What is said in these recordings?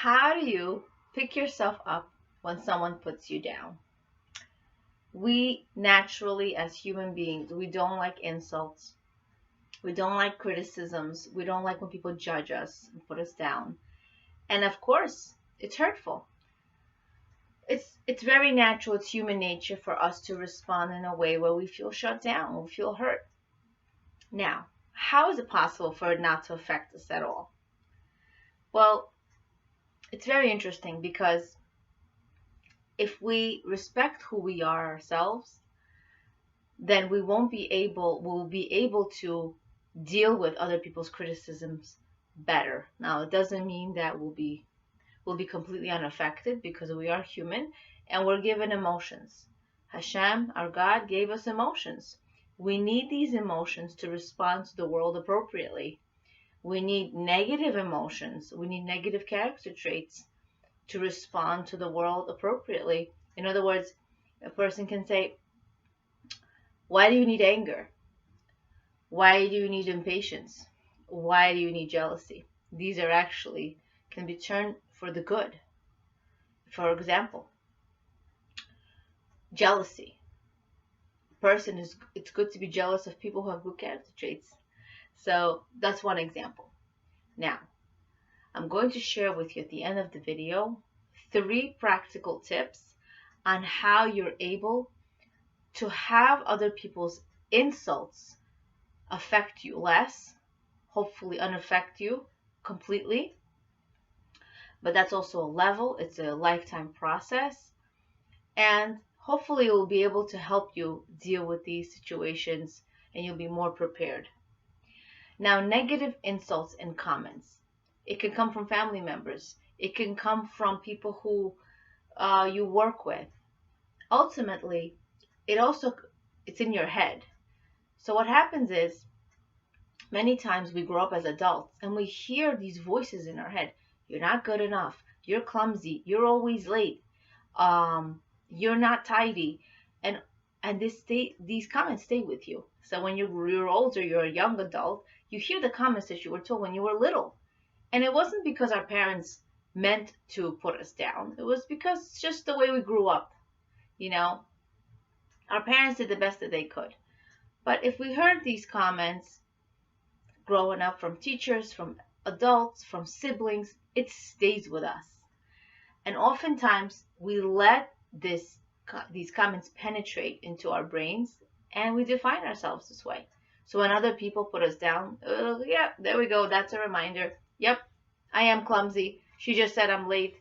How do you pick yourself up when someone puts you down? We naturally, as human beings, we don't like insults. We don't like criticisms. We don't like when people judge us and put us down. And of course, it's hurtful. It's very natural. It's human nature for us to respond in a way where we feel shut down, we feel hurt. Now, how is it possible for it not to affect us at all? Well, it's very interesting because if we respect who we are ourselves, then we'll be able to deal with other people's criticisms better. Now, it doesn't mean that we'll be completely unaffected because we are human and we're given emotions. Hashem, our God, gave us emotions. We need these emotions to respond to the world appropriately. We need negative emotions. We need negative character traits to respond to the world appropriately. In other words, a person can say, why do you need anger? Why do you need impatience? Why do you need jealousy? These are actually can be turned for the good. For example, jealousy. It's good to be jealous of people who have good character traits. So that's one example. Now, I'm going to share with you at the end of the video 3 practical tips on how you're able to have other people's insults affect you less, hopefully unaffect you completely. But that's also a level, it's a lifetime process, and hopefully it will be able to help you deal with these situations and you'll be more prepared. Now, negative insults and comments. It can come from family members. It can come from people who you work with. Ultimately, it's in your head. So what happens is, many times we grow up as adults and we hear these voices in our head. You're not good enough. You're clumsy. You're always late. You're not tidy. And these comments stay with you. So when you're older, you're a young adult, you hear the comments that you were told when you were little. And it wasn't because our parents meant to put us down. It was because it's just the way we grew up. You know, our parents did the best that they could. But if we heard these comments growing up from teachers, from adults, from siblings, it stays with us. And oftentimes we let these comments penetrate into our brains and we define ourselves this way. So when other people put us down, yeah, there we go. That's a reminder. Yep, I am clumsy. She just said I'm late.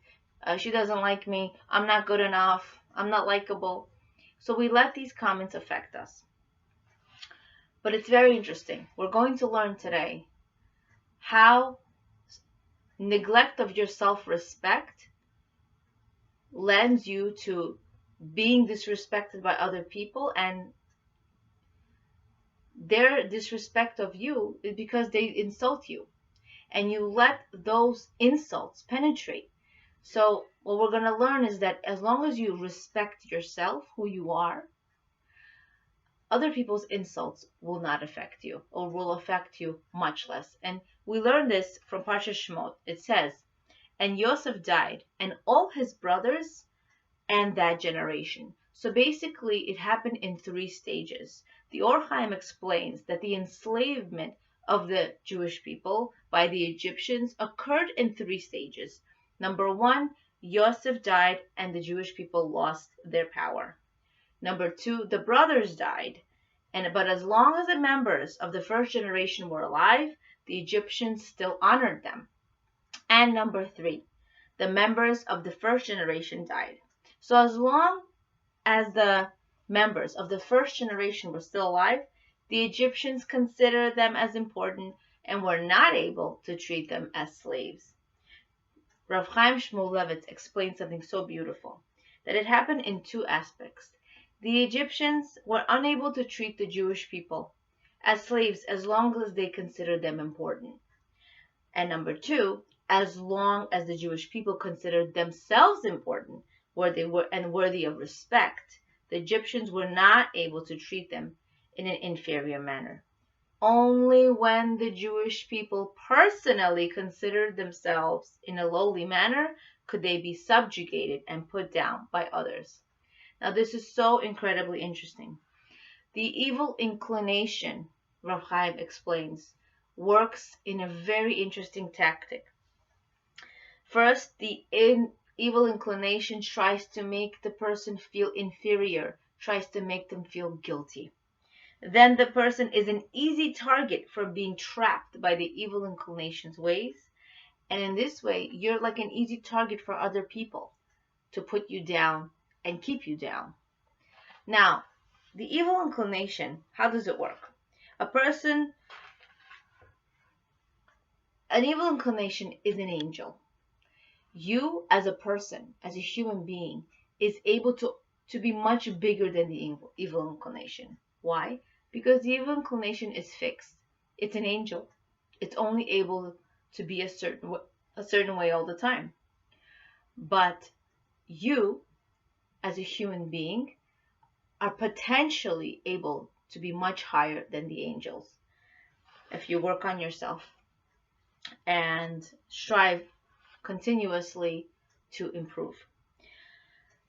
She doesn't like me. I'm not good enough. I'm not likable. So we let these comments affect us. But it's very interesting. We're going to learn today how neglect of your self-respect lends you to being disrespected by other people, and their disrespect of you is because they insult you and you let those insults penetrate. So what we're going to learn is that as long as you respect yourself, who you are, other people's insults will not affect you or will affect you much less. And we learn this from Parsha Shemot. It says, and Yosef died and all his brothers and that generation. So basically it happened in 3 stages. The Or Chaim explains that the enslavement of the Jewish people by the Egyptians occurred in 3 stages. Number 1, Yosef died and the Jewish people lost their power. Number 2, the brothers died, but as long as the members of the first generation were alive, the Egyptians still honored them. And number 3, the members of the first generation died. So as long as the members of the first generation were still alive, the Egyptians considered them as important and were not able to treat them as slaves. Rav Chaim Shmulevitz explains something so beautiful, that it happened in 2 aspects. The Egyptians were unable to treat the Jewish people as slaves as long as they considered them important. And number 2, as long as the Jewish people considered themselves important, where they were and worthy of respect, the Egyptians were not able to treat them in an inferior manner. only when the Jewish people personally considered themselves in a lowly manner could they be subjugated and put down by others. Now, this is so incredibly interesting. The evil inclination, Rav Chaim explains, works in a very interesting tactic. First, the evil inclination tries to make the person feel inferior, tries to make them feel guilty. Then the person is an easy target for being trapped by the evil inclination's ways. And in this way, you're like an easy target for other people to put you down and keep you down. Now, the evil inclination, how does it work? An evil inclination is an angel. You as a person, as a human being, is able to be much bigger than the evil inclination. Why? Because the evil inclination is fixed. It's an angel. It's only able to be a certain way all the time. But you, as a human being, are potentially able to be much higher than the angels if you work on yourself and strive continuously to improve.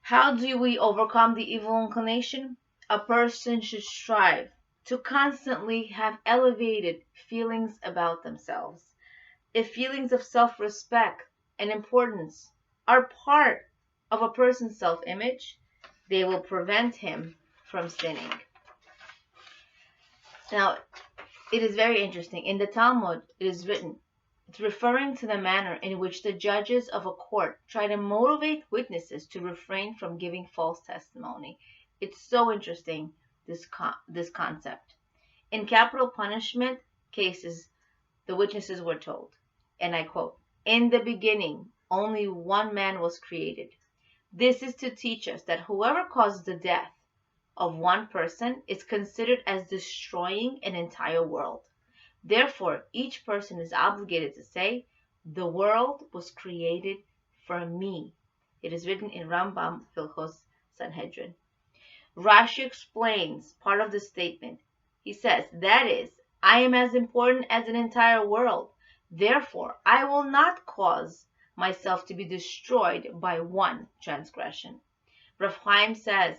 How do we overcome the evil inclination? A person should strive to constantly have elevated feelings about themselves. If feelings of self-respect and importance are part of a person's self-image, they will prevent him from sinning. Now, it is very interesting. In the Talmud, it is written, it's referring to the manner in which the judges of a court try to motivate witnesses to refrain from giving false testimony. It's so interesting, this concept. In capital punishment cases, the witnesses were told, and I quote, "In the beginning, only one man was created. This is to teach us that whoever causes the death of one person is considered as destroying an entire world. Therefore, each person is obligated to say, 'The world was created for me.'" It is written in Rambam Hilchos Sanhedrin. Rashi explains part of the statement. He says, that is, "I am as important as an entire world. Therefore, I will not cause myself to be destroyed by one transgression." Rav Chaim says,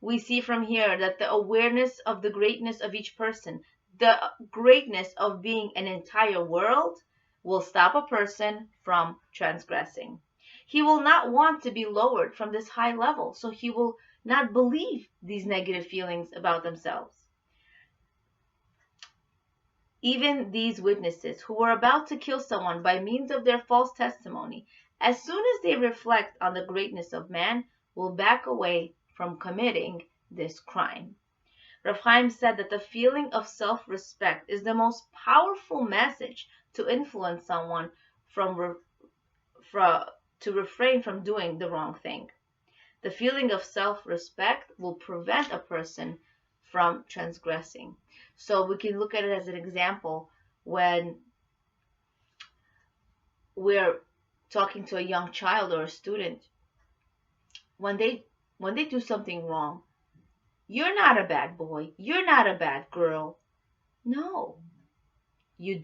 we see from here that the awareness of the greatness of each person, the greatness of being an entire world, will stop a person from transgressing. He will not want to be lowered from this high level, so he will not believe these negative feelings about themselves. Even these witnesses who were about to kill someone by means of their false testimony, as soon as they reflect on the greatness of man, will back away from committing this crime. Rav Chaim said that the feeling of self-respect is the most powerful message to influence someone to refrain from doing the wrong thing. The feeling of self-respect will prevent a person from transgressing. So we can look at it as an example when we're talking to a young child or a student. When they do something wrong, "You're not a bad boy. You're not a bad girl." No, you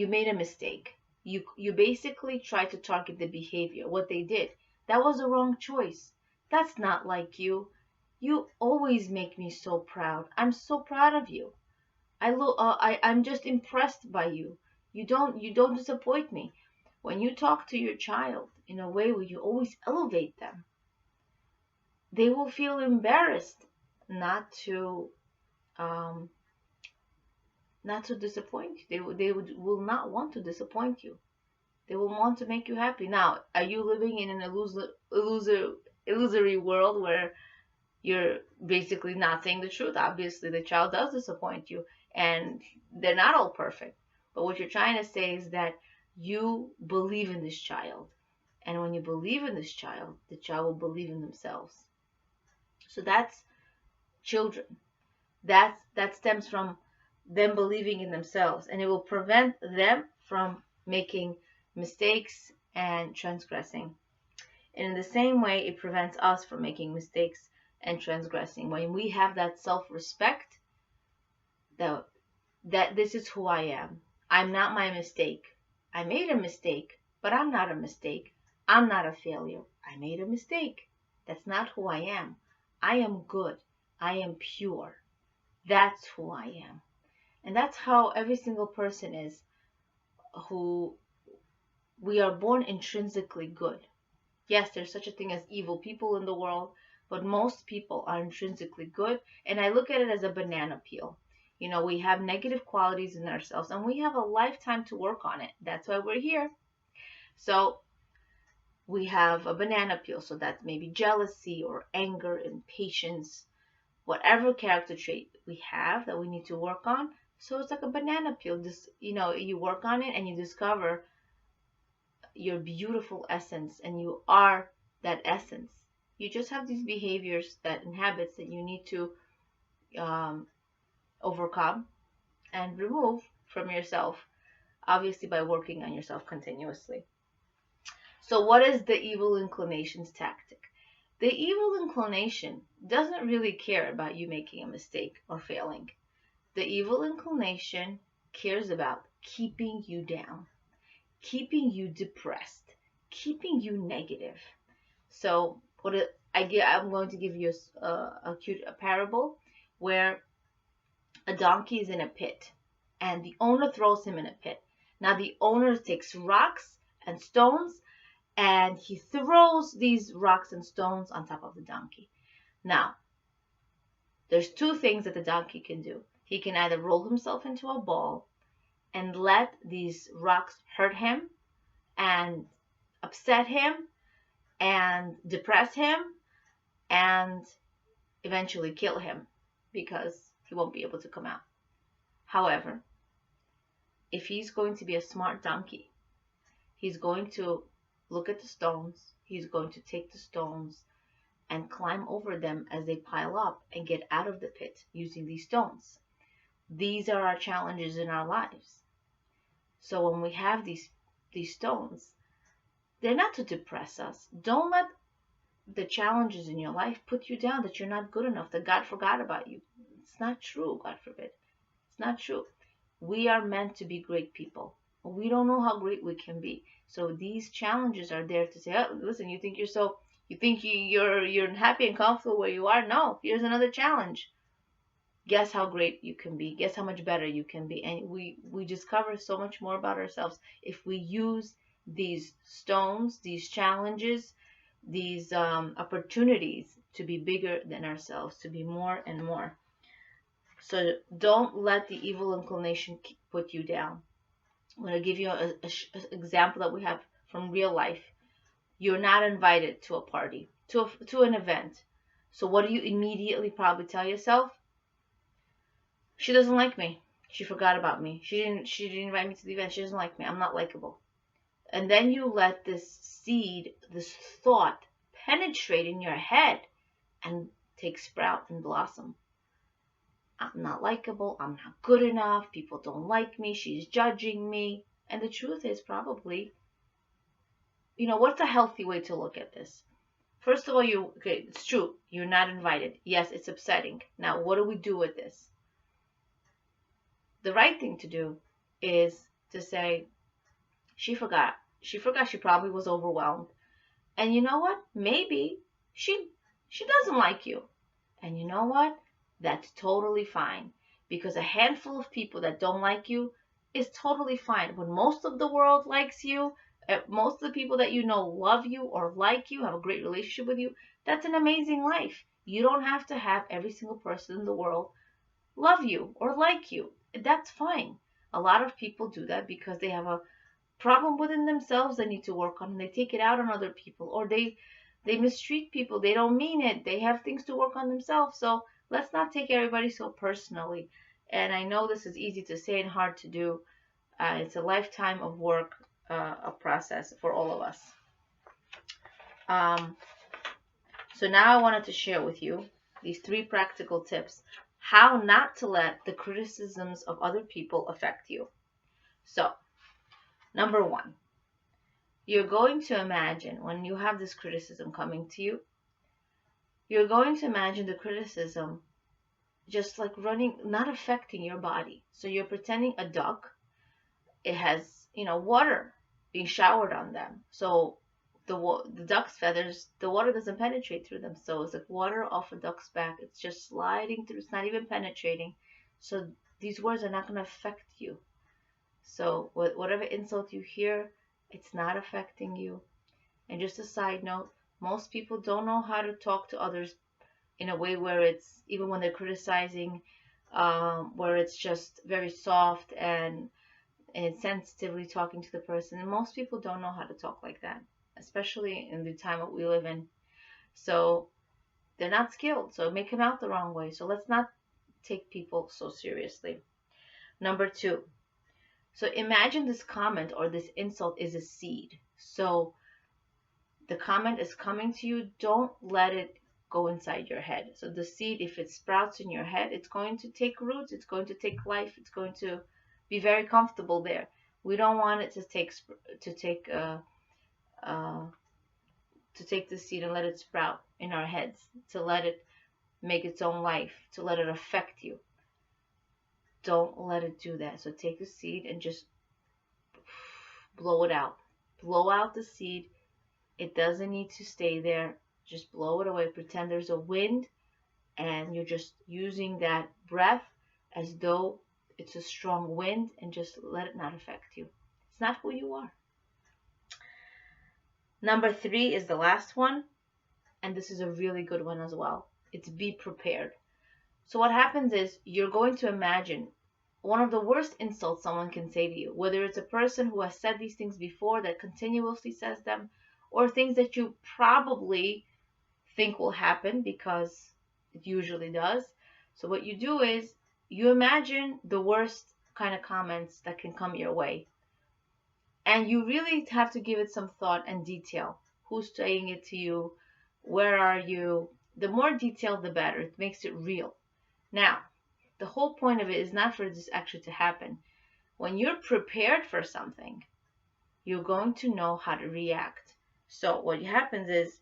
made a mistake. You basically tried to target the behavior, what they did. That was a wrong choice. That's not like you. You always make me so proud. I'm so proud of you. I'm just impressed by you. You don't disappoint me. When you talk to your child in a way where you always elevate them, they will feel embarrassed not to disappoint you. They will not want to disappoint you. They will want to make you happy. Now, are you living in an illusory world where you're basically not saying the truth? Obviously, the child does disappoint you, and they're not all perfect. But what you're trying to say is that you believe in this child. And when you believe in this child, the child will believe in themselves. So that's children. That stems from them believing in themselves, and it will prevent them from making mistakes and transgressing. And in the same way, it prevents us from making mistakes and transgressing. When we have that self-respect, that that this is who I am. I'm not my mistake. I made a mistake, but I'm not a mistake. I'm not a failure. I made a mistake. That's not who I am. I am good. I am pure. That's who I am. And that's how every single person is, who we are born intrinsically good. Yes, there's such a thing as evil people in the world, but most people are intrinsically good. And I look at it as a banana peel. We have negative qualities in ourselves and we have a lifetime to work on it. That's why we're here. So we have a banana peel. So that's maybe jealousy or anger, impatience, whatever character trait we have that we need to work on. So it's like a banana peel. Just, you work on it and you discover your beautiful essence, and you are that essence. You just have these behaviors and habits that you need to overcome and remove from yourself, obviously by working on yourself continuously. So what is the evil inclination's tactic? The evil inclination doesn't really care about you making a mistake or failing. The evil inclination cares about keeping you down, keeping you depressed, keeping you negative. So I'm going to give you a cute parable where a donkey is in a pit and the owner throws him in a pit. Now the owner takes rocks and stones and he throws these rocks and stones on top of the donkey. Now, there's two things that the donkey can do. He can either roll himself into a ball and let these rocks hurt him and upset him and depress him and eventually kill him because he won't be able to come out. However, if he's going to be a smart donkey, he's going to look at the stones, he's going to take the stones and climb over them as they pile up and get out of the pit using these stones. These are our challenges in our lives. So when we have these stones, they're not to depress us. Don't let the challenges in your life put you down, that you're not good enough, that God forgot about you. It's not true, God forbid. It's not true. We are meant to be great people. We don't know how great we can be. So these challenges are there to say, oh, listen, you think you're happy and comfortable where you are? No, here's another challenge. Guess how great you can be. Guess how much better you can be. And we discover so much more about ourselves if we use these stones, these challenges, these opportunities to be bigger than ourselves, to be more and more. So don't let the evil inclination put you down. I'm going to give you an example that we have from real life. You're not invited to a party, to an event. So what do you immediately probably tell yourself? She doesn't like me. She forgot about me. She didn't invite me to the event. She doesn't like me. I'm not likable. And then you let this seed, this thought penetrate in your head and take sprout and blossom. I'm not likable. I'm not good enough. People don't like me. She's judging me. And the truth is probably, what's a healthy way to look at this? First of all, it's true. You're not invited. Yes, it's upsetting. Now, what do we do with this? The right thing to do is to say, she forgot. She probably was overwhelmed. And you know what? Maybe she doesn't like you. And you know what? That's totally fine. Because a handful of people that don't like you is totally fine. When most of the world likes you, most of the people that you know love you or like you, have a great relationship with you, that's an amazing life. You don't have to have every single person in the world love you or like you. That's fine. A lot of people do that because they have a problem within themselves they need to work on, and they take it out on other people, or they mistreat people. They don't mean it. They have things to work on themselves. So let's not take everybody so personally. And I know this is easy to say and hard to do. It's a lifetime of work, a process for all of us. So now I wanted to share with you these 3 practical tips how not to let the criticisms of other people affect you. So, number 1, you're going to imagine when you have this criticism coming to you, you're going to imagine the criticism just like running, not affecting your body. So you're pretending a duck, it has, water being showered on them. So the duck's feathers, the water doesn't penetrate through them. So it's like water off a duck's back. It's just sliding through. It's not even penetrating. So these words are not going to affect you. So whatever insult you hear, it's not affecting you. And just a side note, most people don't know how to talk to others in a way where it's, even when they're criticizing, where it's just very soft and sensitively talking to the person. And most people don't know how to talk like that, especially in the time that we live in. So they're not skilled, so it may come out the wrong way. So let's not take people so seriously. Number 2. So imagine this comment or this insult is a seed. So the comment is coming to you. Don't let it go inside your head. So the seed, if it sprouts in your head, it's going to take roots. It's going to take life. It's going to be very comfortable there. We don't want it to take the seed and let it sprout in our heads, to let it make its own life, to let it affect you. Don't let it do that. So take the seed and just blow it out. Blow out the seed. It doesn't need to stay there. Just blow it away. Pretend there's a wind and you're just using that breath as though it's a strong wind, and just let it not affect you. It's not who you are. Number 3 is the last one, and this is a really good one as well. It's be prepared. So what happens is you're going to imagine one of the worst insults someone can say to you, whether it's a person who has said these things before that continuously says them, or things that you probably think will happen because it usually does. So what you do is you imagine the worst kind of comments that can come your way. And you really have to give it some thought and detail. Who's saying it to you? Where are you? The more detailed, the better. It makes it real. Now, the whole point of it is not for this actually to happen. When you're prepared for something, you're going to know how to react. So what happens is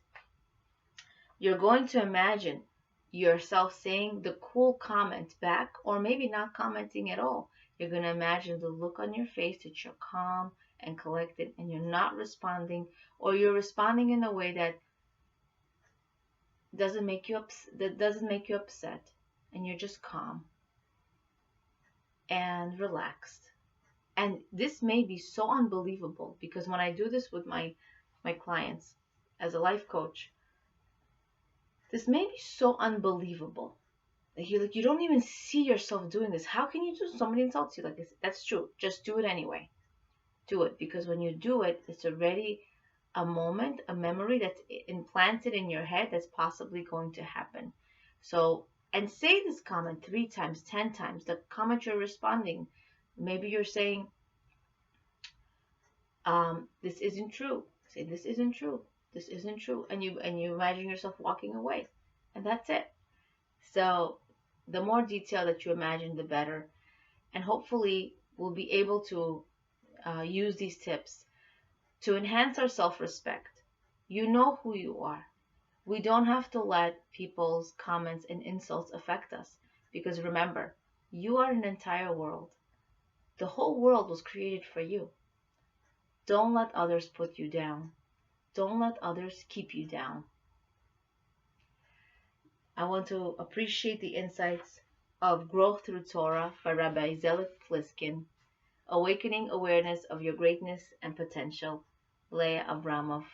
you're going to imagine yourself saying the cool comment back, or maybe not commenting at all. You're going to imagine the look on your face that you're calm and collected and you're not responding, or you're responding in a way that doesn't make you upset, and you're just calm and relaxed. And this may be so unbelievable, because when I do this with my clients as a life coach, this may be so unbelievable. Like you don't even see yourself doing this. How can you do? Somebody insults you like this. That's true. Just do it anyway. Do it, because when you do it, it's already a moment, a memory that's implanted in your head that's possibly going to happen. So, and say this comment 3 times, 10 times. The comment you're responding, maybe you're saying, this isn't true. Say, this isn't true. This isn't true. And you imagine yourself walking away. And that's it. So the more detail that you imagine, the better. And hopefully we'll be able to use these tips to enhance our self-respect. You know who you are. We don't have to let people's comments and insults affect us, because remember, you are an entire world. The whole world was created for you. Don't let others put you down. Don't let others keep you down. I want to appreciate the insights of Growth Through Torah by Rabbi Zelik Pliskin, Awakening Awareness of Your Greatness and Potential, Leah Abramov.